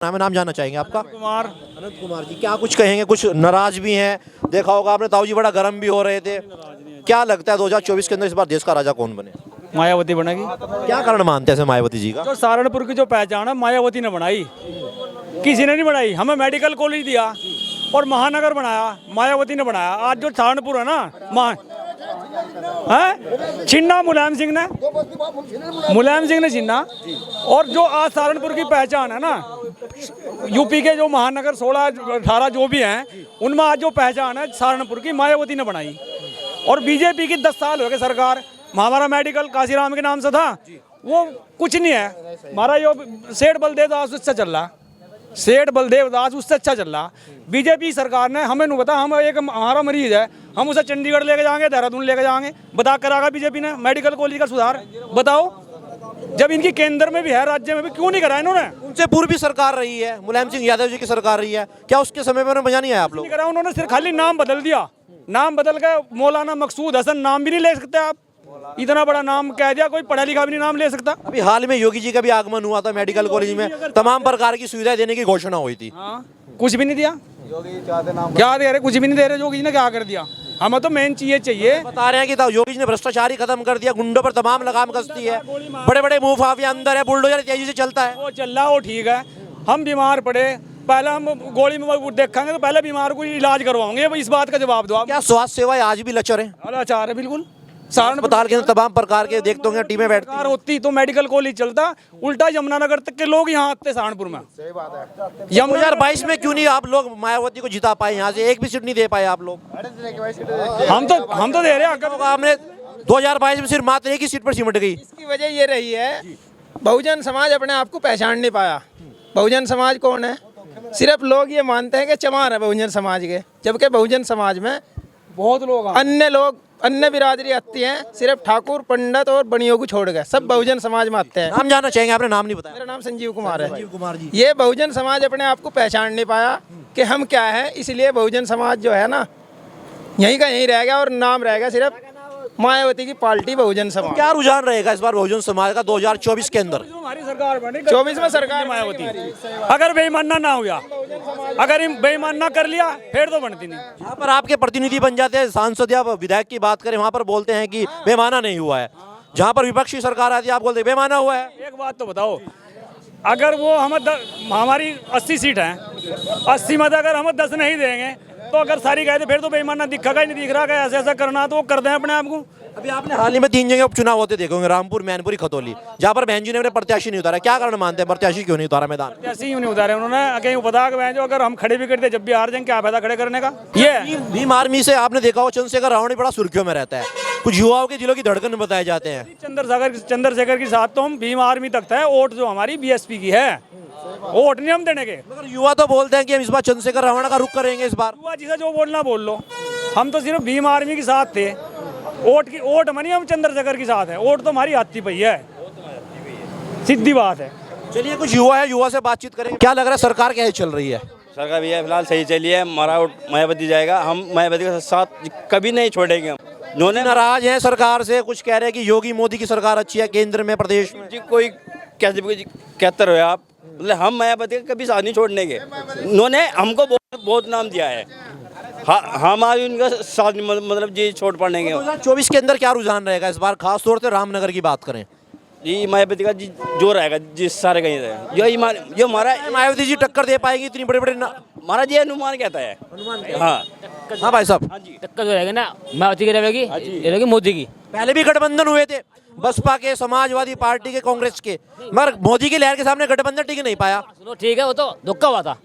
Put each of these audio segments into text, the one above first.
नाम है, नाम जानना चाहेंगे आपका? कुमार। अनंत कुमार जी, क्या कुछ कहेंगे? कुछ नाराज भी हैं, देखा होगा आपने, ताऊ जी बड़ा गर्म भी हो रहे थे। क्या लगता है 2024 के अंदर इस बार देश का राजा कौन बने? मायावती बनेगी। क्या कारण मानते हैं ऐसे मायावती जी का? जो सहारनपुर की जो पहचान है मायावती ने बनाई, किसी ने नहीं बनाई। हमें मेडिकल कॉलेज दिया और महानगर बनाया, मायावती ने बनाया। आज जो सहारनपुर है ना, छिन्ना मुलायम सिंह ने छिन्ना। और जो आज सहारनपुर की पहचान है ना, यूपी के जो महानगर 16-18 जो भी हैं, उनमें आज जो पहचान है सहारनपुर की, मायावती ने बनाई। और बीजेपी की 10 साल हो गए सरकार। हमारा मेडिकल काशीराम के नाम से था, वो कुछ नहीं है। हमारा जो सेठ बलदेव दास उससे चल रहा, सेठ बलदेव दास उससे अच्छा चल रहा। बीजेपी सरकार ने हमें नहीं बता, हम एक हमारा मरीज है, हम उसे चंडीगढ़ लेके जाएंगे, देहरादून लेके जाएंगे, बता करागा बीजेपी ने मेडिकल कॉलेज का सुधार? बताओ, जब इनकी केंद्र में भी है, राज्य में भी, क्यों नहीं करा इन्होंने? उनसे पूर्व भी सरकार रही है, मुलायम सिंह यादव जी की सरकार रही है, क्या उसके समय में मजा नहीं आया आप लोग? नहीं करा उन्होंने, सिर्फ खाली नाम बदल दिया। नाम बदल के मौलाना मकसूद हसन नाम भी नहीं ले सकते आप, इतना बड़ा नाम कह दिया, कोई पढ़ा लिखा भी नहीं नाम ले सकता। अभी हाल में योगी जी का भी आगमन हुआ था, मेडिकल कॉलेज में तमाम प्रकार की सुविधाएं देने की घोषणा हुई थी। हाँ, कुछ भी नहीं दिया। क्या दे रहे? कुछ भी नहीं दे रहे। योगी जी ने क्या कर दिया? हमें तो मेन चीज चाहिए। बता रहे हैं कि योगी जी ने भ्रष्टाचार ही खत्म कर दिया, गुंडों पर तमाम लगाम कसती है, बड़े बड़े मुंह फाफिया अंदर है, बुलडोजर तेजी से चलता है। वो चल रहा, वो ठीक है। हम बीमार पड़े, पहले हम गोली में देखेंगे तो पहले बीमार को इलाज करवाओगे, इस बात का जवाब दो आप। क्या स्वास्थ्य सेवाएं आज भी लचर है? लाचार है बिल्कुल। अस्पताल के अंदर तमाम प्रकार के देखते होंगे टीमें बैठती हैं। होती तो मेडिकल कॉलेज चलता, उल्टा यमुनानगर तक के लोग यहाँ आते सहारनपुर में। सही बात है। 2022 में क्यों नहीं आप लोग मायावती को जिता पाए? यहाँ से एक भी सीट नहीं दे पाए आप लोग। हम तो दे रहे हैं। आपने 2022 में सिर्फ मात्र एक ही सीट पर सिमट गई। इसकी वजह ये रही है, बहुजन समाज अपने आप को पहचान नहीं पाया। बहुजन समाज कौन है? सिर्फ लोग ये मानते हैं कि चमार है बहुजन समाज के, जबकि बहुजन समाज में बहुत लोग अन्य बिरादरी आती हैं। सिर्फ ठाकुर, पंडित और बनियों को छोड़ गए सब बहुजन समाज में आते हैं। नाम जानना चाहेंगे? आपने नाम नहीं बताया। मेरा नाम संजीव कुमार है। संजीव कुमार जी, ये बहुजन समाज अपने आप को पहचान नहीं पाया कि हम क्या है, इसलिए बहुजन समाज जो है ना, यहीं का यहीं रह गया और नाम रह गया सिर्फ मायावती की पार्टी बहुजन समाज। क्या रुझान रहेगा इस बार बहुजन समाज का 2024 के अंदर? हमारी सरकार बनी 24 में सरकार मायावती। अगर बेईमानना ना हुआ, अगर बेईमानना कर लिया, फिर तो बनती नहीं। यहाँ पर आपके प्रतिनिधि बन जाते हैं, सांसद या विधायक की बात करें, वहाँ पर बोलते हैं कि बेमाना नहीं हुआ है। जहाँ पर विपक्षी सरकार आती है आप बोलते हैं बेमाना हुआ है। एक बात तो बताओ, अगर वो हमारी 80 सीट है, 80 में अगर हम 10 नहीं देंगे तो अगर सारी गए तो फिर तो बेईमानना दिखेगा ही नहीं। दिख रहा है ऐसा ऐसा करना, तो वो कर दें अपने आप को। अभी आपने हाल ही में 3 जगह उपचुनाव होते देखे होंगे, रामपुर, मैनपुरी, खतौली, जहाँ पर बहन जी ने अपने प्रत्याशी नहीं उतारा। क्या कारण मानते हैं प्रत्याशी क्यों नहीं उतारा मैदान? प्रत्याशी क्यों नहीं उतारे उन्होंने? कहीं पता कि जो अगर हम खड़े भी करते जब भी हार जाएंगे, क्या फायदा खड़े करने का? ये भीम आर्मी से आपने देखा हो, चंद्रशेखर रावण बड़ा सुर्खियों में रहता है, कुछ युवाओं के दिलों की धड़कन बताए जाते हैं। चंद्रशेखर के साथ तो हम भीम आर्मी तक है। वोट जो हमारी बीएसपी की है, वोट नहीं हम देने के। मगर युवा तो बोलते हैं कि हम इस बार चंद्रशेखर रावण का रुख करेंगे इस बार। युवा जिसे जो बोलना बोल लो, हम तो सिर्फ भीम आर्मी के साथ थे। वोट हमारी, हम चंद्रशेखर के साथ है। वोट तो हमारी हाथी पई है, सीधी बात है। चलिए कुछ युवा है, युवा से बातचीत करेंगे। क्या लग रहा है सरकार कैसे चल रही है? सरकार भैया फिलहाल सही चली है। हमारा वोट मायावती जाएगा, हम मायावती के साथ कभी नहीं छोड़ेंगे। हम उन्होंने नाराज हैं सरकार से, कुछ कह रहे हैं कि योगी मोदी की सरकार अच्छी है केंद्र में, प्रदेश में। जी कोई कैसे कहते रहे आप, मतलब हम मायावती का कभी साथ नहीं छोड़ने के। उन्होंने हमको बहुत नाम दिया है, हम आज उनका साथ मतलब जी छोड़ पाएंगे। 2024 के अंदर क्या रुझान रहेगा इस बार, खास तौर से रामनगर की बात करें? जी मायावती का जी जो रहेगा, जिस सारे कहीं रहेगा, जो हमारा मायावती जी टक्कर दे पाएगी इतनी बड़े बड़े हमारा जी अनुमान कहता है। हाँ भाई साहब, टक्कर जो रहेगी ना, मायावती की रहेगी, ये रहेगी मोदी की। पहले भी गठबंधन हुए थे, बसपा के, समाजवादी पार्टी के, कांग्रेस के, मगर मोदी की लहर के सामने गठबंधन टिक नहीं पाया। सुनो ठीक है, वो तो धोखा हुआ था।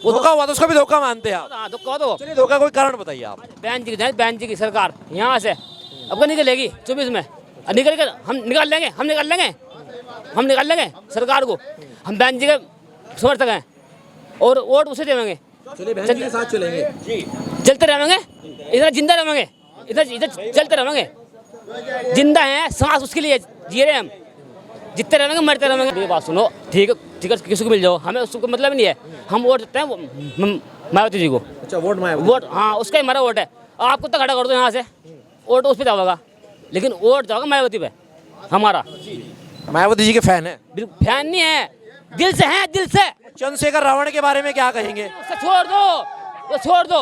वो धोखा हुआ तो उसको भी धोखा मानते हैं आप? हाँ धोखा तो। चलिए धोखा कोई कारण बताइए आप। बहन जी की सरकार यहाँ से अब निकलेगी 24 में, निकल कर हम निकाल लेंगे सरकार को। हम बहन जी के समर्थक हैं और वोट उसे देंगे। चलिए बहन जी के साथ चलेंगे, चलते रहेंगे, इधर जिंदा रहेंगे, इधर चलते रहेंगे। जिंदा हैं, समाज उसके लिए जी रहे हैं हम। जितने रहेंगे मरते रहेंगे। मेरी बात सुनो, ठीक है, टिकट किसी को मिल जाओ, हमें उसको मतलब नहीं है। हम वोट देते हैं मायावती जी को। अच्छा वोट मायावती, वोट हाँ उसका ही हमारा वोट है। आपको तो खड़ा कर दो यहाँ से, वोट उस पर जाओगा, लेकिन वोट जाओगा मायावती पे हमारा। मायावती जी के फैन है? बिल्कुल फैन नहीं है, दिल से है, दिल से। चंद्रशेखर रावण के बारे में क्या कहेंगे? उसको छोड़ दो, वो छोड़ दो,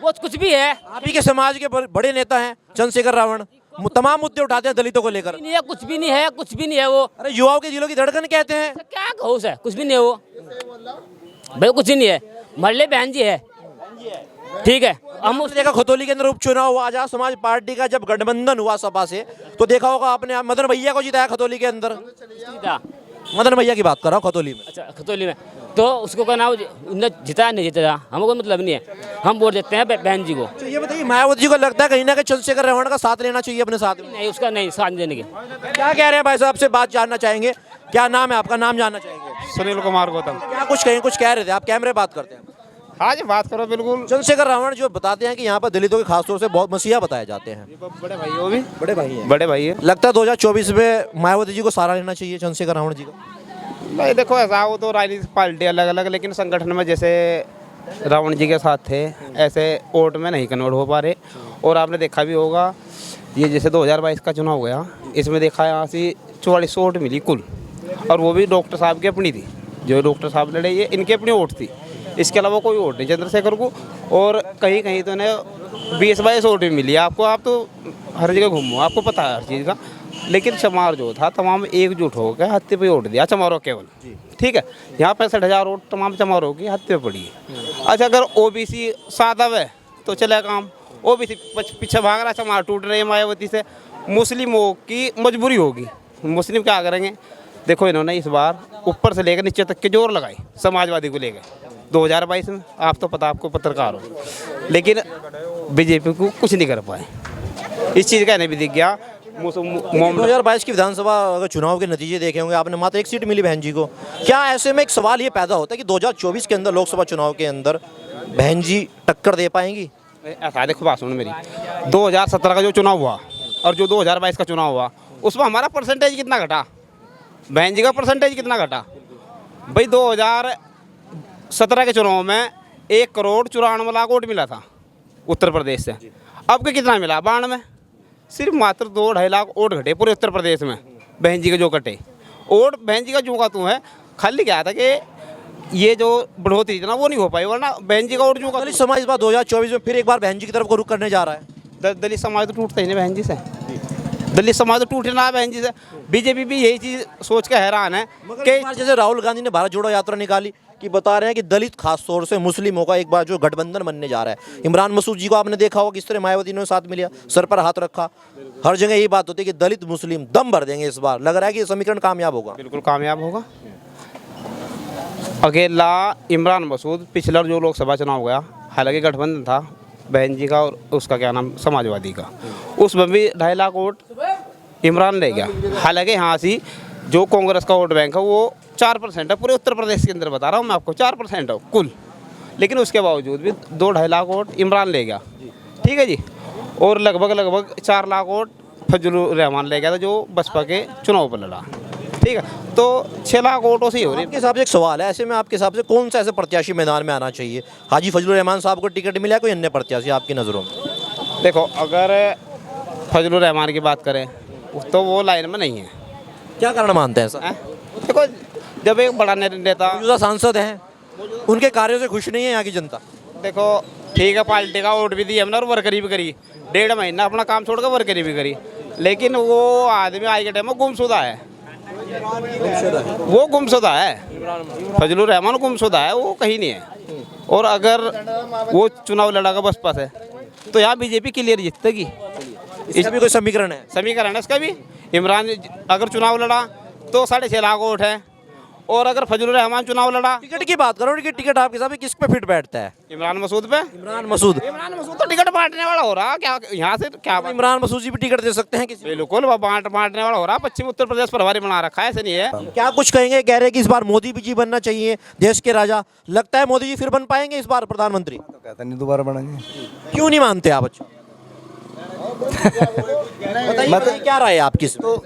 वो कुछ भी है। आप ही के समाज के बड़े नेता हैं चंद्रशेखर रावण, तमाम मुद्दे उठाते हैं दलितों को लेकर। नहीं है, कुछ भी नहीं है, कुछ भी नहीं है वो। अरे युवाओं के दिलों की धड़कन कहते हैं। क्या कहो उसे, कुछ भी नहीं है वो भाई, कुछ ही नहीं है। मरले बहन जी है, ठीक है। हम उसने देखा खतौली के अंदर उपचुनाव हुआ, आजाद समाज पार्टी का जब गठबंधन हुआ सपा से, तो देखा होगा आपने मदन भैया को जिताया खतौली के अंदर। सीधा मदन भैया की बात कर रहा हूँ खतौली में। अच्छा, खतौली में तो उसको कहना जिताया नहीं जिताया, हमको कोई मतलब नहीं है, हम वोट देते हैं बहन जी को। तो ये बताइए, मायावती जी को लगता है कहीं ना कहीं चंद्रशेखर रावण का साथ लेना चाहिए अपने साथ में? नहीं, उसका नहीं साथ देने के। क्या कह रहे हैं भाई साहब से बात जानना चाहेंगे। क्या नाम है आपका, नाम जानना चाहेंगे? सुनील कुमार गौतम। क्या कुछ कहें, कुछ कह रहे थे आप, कैमरे बात करते हैं। हाँ जी, बात करो बिल्कुल। चंद्रशेखर रावण जो बताते हैं कि यहाँ पर दलितों के खासतौर से बहुत मसीहा बताए जाते हैं। बड़े भाई वो भी बड़े भाई हैं। बड़े भाई है। लगता है 2024 में मायावती जी को सहारा लेना चाहिए चंद्रशेखर रावण जी का? नहीं देखो, ऐसा वो तो राजनीतिक पार्टी अलग अलग, लेकिन संगठन में जैसे रावण जी के साथ थे ऐसे वोट में नहीं कन्वर्ट हो पा रहे। और आपने देखा भी होगा, ये जैसे 2022 का चुनाव गया, इसमें देखा यहाँ से 4400 वोट मिली कुल, और वो भी डॉक्टर साहब की अपनी थी। जो डॉक्टर साहब लड़े ये इनकी अपनी वोट थी, इसके अलावा कोई वोट नहीं चंद्रशेखर को। और कहीं कहीं तो इन्हें 20-22 वोट भी मिली आपको। आप तो हर जगह घूमो, आपको पता है हर चीज़ का। लेकिन चमार जो था तमाम एकजुट होकर हत्या पे वोट दिया चमारों केवल, ठीक है। यहाँ 65,000 वोट तमाम चमारों की हत्या पड़ी है। अच्छा, अगर ओबीसी साथ आवे तो चले काम, ओबीसी पीछे भाग रहा, चमार टूट रहे मायावती से, मुस्लिमों की मजबूरी होगी। मुस्लिम क्या करेंगे? देखो इन्होंने इस बार ऊपर से लेकर नीचे तक के जोर लगाई समाजवादी को लेकर 2022 में। आप तो पता, आपको पत्रकार हो, लेकिन बीजेपी को कुछ नहीं कर पाए। इस चीज़ का इन्हें भी दिख गया। 2022 की विधानसभा अगर चुनाव के नतीजे देखे होंगे आपने, मात्र 1 सीट मिली बहन जी को। क्या ऐसे में एक सवाल ये पैदा होता है कि 2024 के अंदर लोकसभा चुनाव के अंदर बहन जी टक्कर दे पाएंगी? ऐसा देखो, बात सुनो मेरी, 2017 का जो चुनाव हुआ और जो 2022 का चुनाव हुआ, उसमें हमारा परसेंटेज कितना घटा, बहन जी का परसेंटेज कितना घटा? भाई 2017 के चुनाव में 1,94,00,000 वोट मिला था उत्तर प्रदेश से। अब के कितना मिला? 92। सिर्फ मात्र 2-2.5 लाख वोट घटे पूरे उत्तर प्रदेश में बहन जी के जो कटे वोट। बहन जी का जो का तू है, खाली क्या था कि ये जो बढ़ोतरी थी ना वो नहीं हो पाई, वरना बहन जी का वोट जो का। दलित समाज इस बार 2024 में फिर एक बार बहन जी की तरफ को रुख करने जा रहा है। दलित समाज तो टूटता ही नहीं बहन जी से, दलित समाज तो टूटे ना बहन जी से। बीजेपी भी यही चीज़ सोच के हैरान है कि जैसे राहुल गांधी ने भारत जोड़ो यात्रा निकाली कि बता रहे हैं कि दलित खासतौर से मुस्लिमों का एक बार जो गठबंधन बनने जा रहा है। इमरान मसूद जी को आपने देखा होगा किस तरह मायावती ने साथ मिलिया, सर पर हाथ रखा। हर जगह यही बात होती है कि दलित मुस्लिम दम भर देंगे। इस बार लग रहा है कि ये समीकरण कामयाब होगा। बिल्कुल कामयाब होगा। अकेला इमरान मसूद पिछला जो लोकसभा चुनाव गया, हालांकि गठबंधन था बहन जी का और उसका क्या नाम समाजवादी का, उसमें भी 2.5 लाख वोट इमरान ले गया। हालांकि यहाँ से जो कांग्रेस का वोट बैंक है वो 4% है पूरे उत्तर प्रदेश के अंदर, बता रहा हूँ मैं आपको, 4% है कुल। लेकिन उसके बावजूद भी 2-2.5 लाख वोट इमरान ले गया, ठीक है जी। और लगभग 4 लाख वोट फजलुर रहमान ले गया था जो बसपा के चुनाव पर लड़ा, ठीक है। तो 6 लाख वोटों से ही हो रही है। आपके हिसाब से एक सवाल है, ऐसे में आपके हिसाब से कौन सा ऐसे प्रत्याशी मैदान में आना चाहिए? हाजी फजलुर रहमान साहब को टिकट मिला, कोई अन्य प्रत्याशी आपकी नज़रों में? देखो, अगर फजलुर रहमान की बात करें तो वो लाइन में नहीं है। क्या कारण मानते हैं ऐसा? देखो, जब एक बड़ा नेता मौजूदा सांसद हैं, उनके कार्यों से खुश नहीं है यहाँ की जनता। देखो ठीक है, पार्टी का वोट भी दी हमने और वर्करी भी करी, 1.5 महीना अपना काम छोड़कर वर्करी भी करी, लेकिन वो आदमी आज के टाइम में गुमशुदा है। वो गुमशुदा है, फजलुर रहमान गुमशुदा है, वो कहीं नहीं है। और अगर वो चुनाव लड़ागा बसपा से तो यहाँ बीजेपी क्लियर जीतेगी। इसका भी कोई समीकरण है? समीकरण है इसका भी। इमरान अगर चुनाव लड़ा तो 6.5 लाख वोट है, और अगर फजलुर रहमान चुनाव लड़ा, टिकट की बात करो, टिकट आपके हिसाब से किस पे फिट बैठता है? इमरान मसूद पे। इमरान मसूद तो टिकट बांटने वाला हो रहा, क्या यहाँ से क्या इमरान मसूद जी भी टिकट दे सकते हैं किसी? बिल्कुल, वो बांटने वाला हो रहा। पश्चिम उत्तर प्रदेश प्रभारी बना रखा है, ऐसे नहीं है। क्या कुछ कहेंगे? कह रहे हैं कि इस बार मोदी जी बनना चाहिए, देश के राजा। लगता है मोदी जी फिर बन पाएंगे इस बार प्रधानमंत्री? कहता नहीं दोबारा बनेंगे। क्यों नहीं मानते आप? अच्छा बताइए, क्या राय है आपकी? तो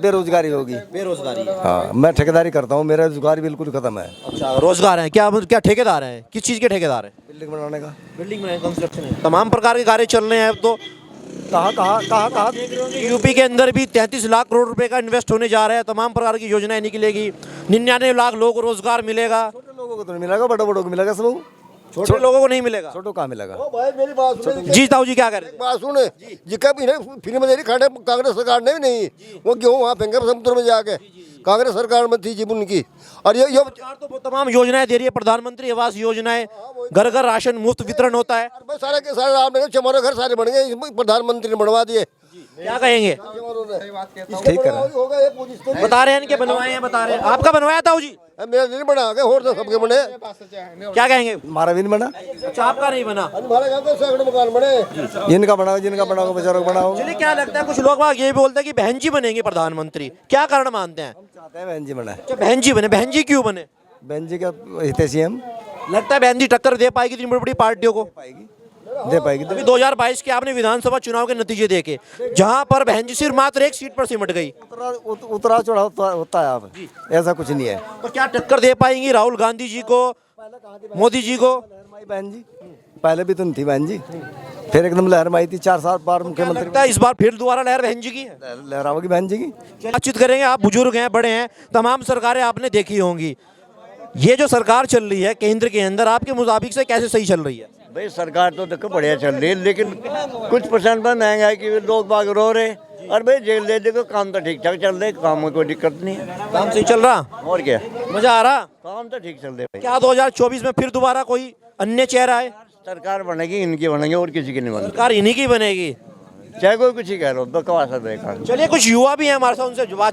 बेरोजगारी होगी। बेरोजगारी। हाँ, मैं ठेकेदारी करता हूँ, मेरा रोजगार बिल्कुल खत्म है। अच्छा, रोजगार है क्या? क्या ठेकेदार हैं? किस चीज़ के ठेकेदार हैं? बिल्डिंग बनाने का। बिल्डिंग में कंस्ट्रक्शन है, तमाम प्रकार के कार्य चल रहे हैं अब तो। कहाँ यूपी के अंदर भी 33 लाख करोड़ रुपए का इन्वेस्ट होने जा रहा है, तमाम प्रकार की योजनाएं निकलेगी, 99 लाख लोगों को रोजगार मिलेगा। छोटे लोगों को तो नहीं मिलेगा, बड़े बड़ों को मिलेगा सब। छोटे लोगों को नहीं मिलेगा। छोटों कहाँ मिलेगा? भाई मेरी बात सुन, जी ताऊ जी क्या कर रहे थे? बात सुन, जिका भी फ्री में दे रही खाने कांग्रेस सरकार ने भी नहीं, वो गेहूँ वहाँ फेंके समुद्र में जाके, कांग्रेस सरकार में थी जीवन की। और ये सरकार तो वो तमाम योजनाएं दे रही है, प्रधानमंत्री आवास योजनाएं, घर घर राशन मुफ्त वितरण होता है। सारे के सारे आपने हमारे घर सारे बन गए, प्रधानमंत्री ने बनवा दिए। क्या कहेंगे? ठीक है ना? होगा ये पोजीशन। बता रहे हैं इनके बनवाए हैं, बता रहे हैं। आपका बनवाया ताऊ जी? मेरा नहीं बना के और तो सबके बने। क्या कहेंगे? हमारा भी नहीं बना, अच्छा आपका नहीं बना। हमारे गाँव तो सैकड़ों मकान बने। जिनका बना होगा बेचारों का बना होगा। चलिए क्या लगता है, कुछ लोग बाग ये भी बोलते हैं कि बहन जी बनेंगे प्रधानमंत्री, क्या कारण मानते हैं? चाहते हैं बहन जी बना। अच्छा बहन जी बने, बहन जी क्यों बने? बहन जी का हितैषी हम। लगता है बहन जी टक्कर दे पाएगी इतनी बड़ी बड़ी पार्टियों को? दे पाएगी। अभी 2022 के आपने विधानसभा चुनाव के नतीजे देखे, जहां पर बहन जी सिर्फ मात्र एक सीट पर सिमट गई। उतरा चढ़ाव होता है आप, ऐसा कुछ नहीं है। तो क्या टक्कर दे पाएंगी राहुल गांधी जी को, मोदी जी को? बहन जी पहले भी तो नहीं थी बहन जी, फिर एकदम लहरमाई थी, 4 साल बार मुख्यमंत्री। लगता है इस बार फिर दोबारा लहर बहन जी की है। लहराओगी बहन जी की। बातचीत करेंगे, आप बुजुर्ग हैं, बड़े हैं, तमाम सरकारें आपने देखी होंगी। ये जो सरकार चल रही है केंद्र के अंदर, आपके मुताबिक से कैसे सही चल रही है? भाई सरकार तो देखो बढ़िया चल रही है, लेकिन कुछ परसेंट पर महंगाई की लोग बाग रो रहे। और भाई जेल दे देखो, काम तो ठीक ठाक चल रहे, काम में कोई दिक्कत नहीं है। काम सही चल रहा? और क्या, मजा आ रहा? काम तो ठीक चल रहे भाई। क्या 2024 में फिर दोबारा कोई अन्य चेहरा है? सरकार बनेगी, इनकी बनेगी, और किसी की नहीं बनेगी। सरकार इन्हीं की बनेगी। चाहे कोई कुछ ही कह लो, बकवास है बेकार। चलिए कुछ युवा भी हैं हमारे साथ, उनसे बात